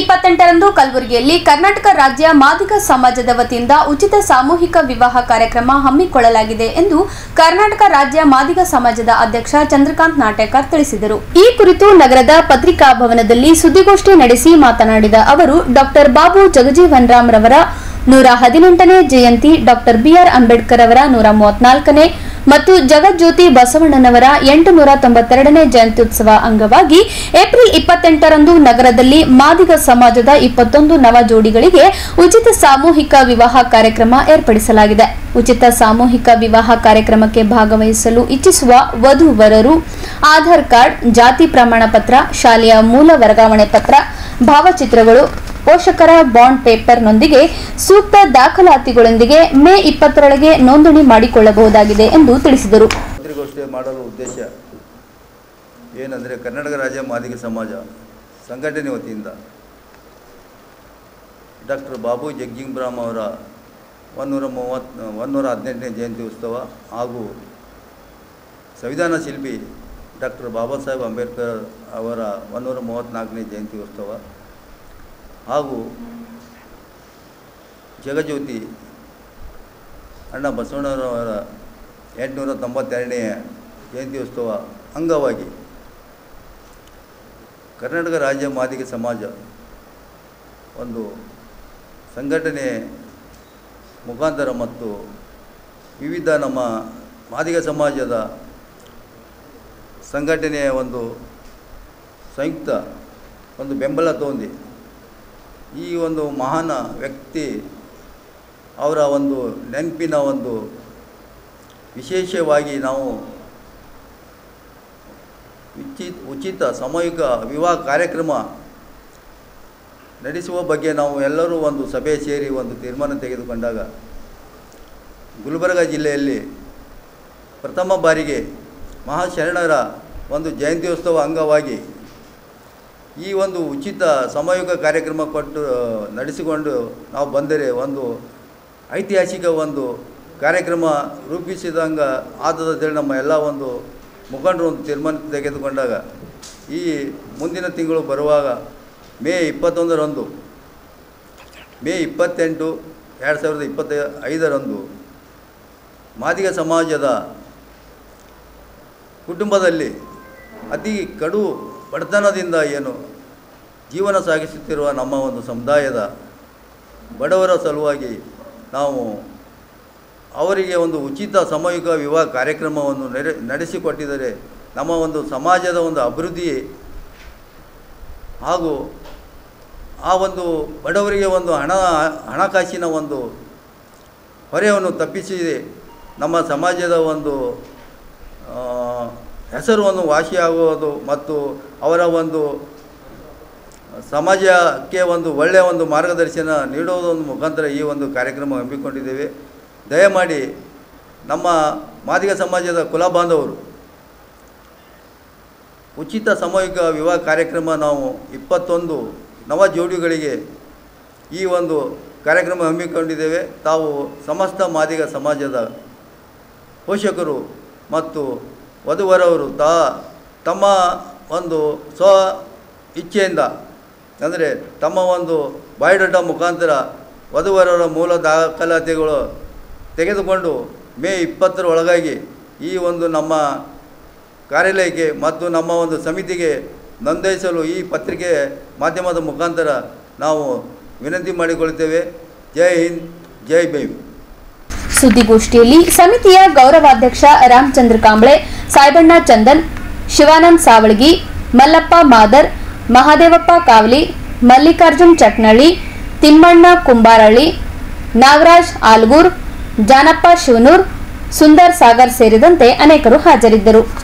28ರಂದು ಕಲಬುರಗಿಯಲ್ಲಿ ಕರ್ನಾಟಕ ರಾಜ್ಯ ಮಾದಿಗ ಸಮಾಜದ ವತಿಯಿಂದ ಉಚಿತ ಸಾಮೂಹಿಕ ವಿವಾಹ ಕಾರ್ಯಕ್ರಮ ಹಮ್ಮಿಕೊಳ್ಳಲಾಗಿದೆ ಎಂದು ಕರ್ನಾಟಕ ರಾಜ್ಯ ಮಾದಿಗ ಸಮಾಜದ ಅಧ್ಯಕ್ಷ ಚಂದ್ರಕಾಂತ್ ನಾಟೇಕರ್ ತಿಳಿಸಿದರು. ಈ ಕುರಿತು ನಗರದ ಪತ್ರಿಕಾ ಭವನದಲ್ಲಿ ಸುದ್ದಿಗೋಷ್ಠಿ ನಡೆಸಿ ಮಾತನಾಡಿದ ಅವರು ಡಾಕ್ಟರ್ ಬಾಬು ಜಗಜೀವನ್ ರಾಮ್ ರವರ 118ನೇ ಜಯಂತಿ, ಡಾಕ್ಟರ್ ಬಿಆರ್ ಅಂಬೇಡ್ಕರ್ ಅವರ 134ನೇ ಮತ್ತು ಜಗಜ್ಯೋತಿ ಬಸವಣ್ಣನವರ 892ನೇ ಜಯಂತ್ಯುತ್ಸವ ಅಂಗವಾಗಿ ಏಪ್ರಿಲ್ 28ರಂದು ನಗರದಲ್ಲಿ ಮಾದಿಗ ಸಮಾಜದ 21 ನವ ಜೋಡಿಗಳಿಗೆ ಉಚಿತ ಸಾಮೂಹಿಕ ವಿವಾಹ ಕಾರ್ಯಕ್ರಮ ಏರ್ಪಡಿಸಲಾಗಿದೆ. ಉಚಿತ ಸಾಮೂಹಿಕ ವಿವಾಹ ಕಾರ್ಯಕ್ರಮಕ್ಕೆ ಭಾಗವಹಿಸಲು ಇಚ್ಛಿಸುವ ವಧು-ವರರು ಆಧಾರ್ ಕಾರ್ಡ್, ಜಾತಿ ಪ್ರಮಾಣ ಪತ್ರ, ಶಾಲೆಯ ಮೂಲ ವರ್ಗಾವಣೆ ಪತ್ರ, ಭಾವಚಿತ್ರಗಳು, ಪೋಷಕರ ಬಾಂಡ್ ಪೇಪರ್ನೊಂದಿಗೆ ಸೂಕ್ತ ದಾಖಲಾತಿಗಳೊಂದಿಗೆ ಮೇ 20ರೊಳಗೆ ನೋಂದಣಿ ಮಾಡಿಕೊಳ್ಳಬಹುದಾಗಿದೆ ಎಂದು ತಿಳಿಸಿದರು. ಪತ್ರಿಕಾಗೋಷ್ಠಿ ಮಾಡಲು ಉದ್ದೇಶ ಏನಂದರೆ ಕರ್ನಾಟಕ ರಾಜ್ಯ ಮಾದಿಗ ಸಮಾಜ ಸಂಘಟನೆ ವತಿಯಿಂದ ಡಾಕ್ಟರ್ ಬಾಬು ಜಗಜೀವನ್ ರಾಮ್ ಅವರ 118ನೇ ಜಯಂತಿ ಉತ್ಸವ ಹಾಗೂ ಸಂವಿಧಾನ ಶಿಲ್ಪಿ ಡಾಕ್ಟರ್ ಬಾಬಾ ಸಾಹೇಬ್ ಅಂಬೇಡ್ಕರ್ ಅವರ 134ನೇ ಜಯಂತಿ ಉತ್ಸವ ಹಾಗೂ ಜಗಜ್ಯೋತಿ ಅಣ್ಣ ಬಸವಣ್ಣನವರ 892ನೇ ಜಯಂತಿ ಉತ್ಸವ ಅಂಗವಾಗಿ ಕರ್ನಾಟಕ ರಾಜ್ಯ ಮಾದಿಗ ಸಮಾಜ ಒಂದು ಸಂಘಟನೆ ಮುಖಾಂತರ ಮತ್ತು ವಿವಿಧ ನಮ್ಮ ಮಾದಿಗ ಸಮಾಜದ ಸಂಘಟನೆಯ ಒಂದು ಸಂಯುಕ್ತ ಒಂದು ಬೆಂಬಲ ತಗೊಂಡು ಈ ಒಂದು ಮಹಾನ್ ವ್ಯಕ್ತಿ ಅವರ ಒಂದು ನೆನಪಿನ ಒಂದು ವಿಶೇಷವಾಗಿ ನಾವು ಉಚಿತ ಸಾಮೂಹಿಕ ವಿವಾಹ ಕಾರ್ಯಕ್ರಮ ನಡೆಸುವ ಬಗ್ಗೆ ನಾವು ಎಲ್ಲರೂ ಒಂದು ಸಭೆ ಸೇರಿ ಒಂದು ತೀರ್ಮಾನ ತೆಗೆದುಕೊಂಡಾಗ ಗುಲ್ಬರ್ಗ ಜಿಲ್ಲೆಯಲ್ಲಿ ಪ್ರಥಮ ಬಾರಿಗೆ ಮಹಾಶರಣರ ಒಂದು ಜಯಂತ್ಯೋತ್ಸವ ಅಂಗವಾಗಿ ಈ ಒಂದು ಉಚಿತ ಸಾಮೂಹಿಕ ಕಾರ್ಯಕ್ರಮ ನಡೆಸಿಕೊಂಡು ನಾವು ಬಂದರೆ ಒಂದು ಐತಿಹಾಸಿಕ ಒಂದು ಕಾರ್ಯಕ್ರಮ ರೂಪಿಸಿದಂಗೆ ಆದದಂತೇಳಿ ನಮ್ಮ ಎಲ್ಲ ಒಂದು ಮುಖಂಡರು ಒಂದು ತೀರ್ಮಾನ ತೆಗೆದುಕೊಂಡಾಗ ಈ ಮುಂದಿನ ತಿಂಗಳು ಬರುವಾಗ ಮೇ 21ರಂದು ಮೇ 28, 2025ರಂದು ಮಾದಿಗ ಸಮಾಜದ ಕುಟುಂಬದಲ್ಲಿ ಅತಿ ಕಡು ಬಡತನದಿಂದ ಏನು ಜೀವನ ಸಾಗಿಸುತ್ತಿರುವ ನಮ್ಮ ಒಂದು ಸಮುದಾಯದ ಬಡವರ ಸಲುವಾಗಿ ನಾವು ಅವರಿಗೆ ಒಂದು ಉಚಿತ ಸಾಮೂಹಿಕ ವಿವಾಹ ಕಾರ್ಯಕ್ರಮವನ್ನು ನಡೆಸಿಕೊಟ್ಟಿದರೆ ನಮ್ಮ ಒಂದು ಸಮಾಜದ ಒಂದು ಅಭಿವೃದ್ಧಿ ಹಾಗೂ ಆ ಒಂದು ಬಡವರಿಗೆ ಒಂದು ಹಣಕಾಸಿನ ಒಂದು ಹೊರೆಯನ್ನು ತಪ್ಪಿಸಿ ನಮ್ಮ ಸಮಾಜದ ಒಂದು ಹೆಸರನ್ನು ವಾಸಿಯಾಗುವುದು ಮತ್ತು ಅವರ ಒಂದು ಸಮಾಜಕ್ಕೆ ಒಂದು ಒಳ್ಳೆಯ ಒಂದು ಮಾರ್ಗದರ್ಶನ ನೀಡುವುದೊಂದು ಮುಖಾಂತರ ಈ ಒಂದು ಕಾರ್ಯಕ್ರಮ ಹಮ್ಮಿಕೊಂಡಿದ್ದೇವೆ. ದಯಮಾಡಿ ನಮ್ಮ ಮಾದಿಗ ಸಮಾಜದ ಕುಲ ಬಾಂಧವರು ಉಚಿತ ಸಾಮೂಹಿಕ ವಿವಾಹ ಕಾರ್ಯಕ್ರಮ ನಾವು 21 ನವ ಜೋಡಿಗಳಿಗೆ ಈ ಒಂದು ಕಾರ್ಯಕ್ರಮ ಹಮ್ಮಿಕೊಂಡಿದ್ದೇವೆ. ತಾವು ಸಮಸ್ತ ಮಾದಿಗ ಸಮಾಜದ ಪೋಷಕರು ಮತ್ತು ವಧುವರವರು ತಮ್ಮ ಒಂದು ಸ್ವ ಇಚ್ಛೆಯಿಂದ ಅಂದರೆ ತಮ್ಮ ಒಂದು ಬಯೋಡಾಟಾ ಮುಖಾಂತರ ವಧುವರರ ಮೂಲ ದಾಖಲಾತಿಗಳು ತೆಗೆದುಕೊಂಡು ಮೇ 20ರೊಳಗಾಗಿ ಈ ಒಂದು ನಮ್ಮ ಕಾರ್ಯಾಲಯಕ್ಕೆ ಮತ್ತು ನಮ್ಮ ಒಂದು ಸಮಿತಿಗೆ ನೋಂದಾಯಿಸಲು ಈ ಪತ್ರಿಕೆ ಮಾಧ್ಯಮದ ಮುಖಾಂತರ ನಾವು ವಿನಂತಿ ಮಾಡಿಕೊಳ್ಳುತ್ತೇವೆ. ಜೈ ಹಿಂದ್, ಜೈ ಭೀಮ್. ಸುದ್ದಿಗೋಷ್ಠಿಯಲ್ಲಿ ಸಮಿತಿಯ ಗೌರವಾಧ್ಯಕ್ಷ ರಾಮಚಂದ್ರ ಕಾಂಬ್ಳೆ, ಸಾಯ್ಬಣ್ಣ ಚಂದನ್, ಶಿವಾನಂದ್ ಸಾವಳಗಿ, ಮಲ್ಲಪ್ಪ ಮಾದರ್, ಮಹಾದೇವಪ್ಪ ಕಾವಲಿ, ಮಲ್ಲಿಕಾರ್ಜುನ್ ಚಟ್ನಳ್ಳಿ, ತಿಮ್ಮಣ್ಣ ಕುಂಬಾರಳ್ಳಿ, ನಾಗರಾಜ್ ಆಲ್ಗೂರ್, ಜಾನಪ್ಪ ಶಿವನೂರ್, ಸುಂದರ್ ಸಾಗರ್ ಸೇರಿದಂತೆ ಅನೇಕರು ಹಾಜರಿದ್ದರು.